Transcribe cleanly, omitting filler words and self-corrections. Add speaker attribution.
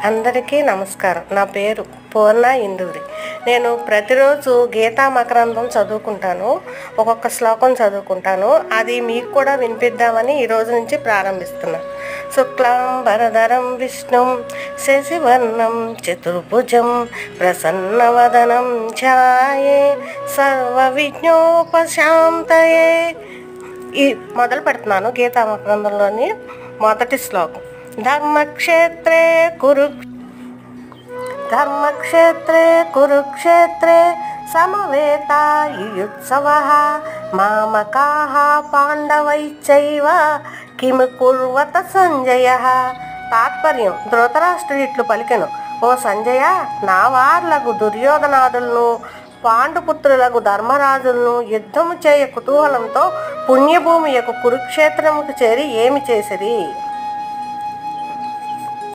Speaker 1: అందరికీ నమస్కారం. నా పేరు పూర్ణ ఇందూరి. నేను ప్రతిరోజు గీతా మకరందం చదువుకుంటాను. ఒక్కొక్క శ్లోకం చదువుకుంటాను. అది మీకు కూడా వినిపిద్దామని ఈరోజు నుంచి ప్రారంభిస్తున్నాను. శుక్లాంబరధరం విష్ణుం శశివర్ణం చతుర్భుజం ప్రసన్నవదనం ధ్యాయే సర్వవిఘ్నోపశాంతయే. ఈ మొదలు పెడుతున్నాను గీతా మకరందంలోని మొదటి శ్లోకం. ధర్మక్షేత్రే కురుక్షేత్రే సమవేతాయుత్సవః మామకాః పాండవైశ్చైవ కిము కుర్వత సంజయః. తాత్పర్యం: ధృతరాష్ట్రుడు ఇట్లు పలికెను: ఓ సంజయ, నా వార్లకు దుర్యోధనాదులను పాండుపుత్రులకు ధర్మరాజులను యుద్ధము చేయ కుతూహలంతో పుణ్యభూమి యొక్క కురుక్షేత్రముకు చేరి ఏమి చేసిరి?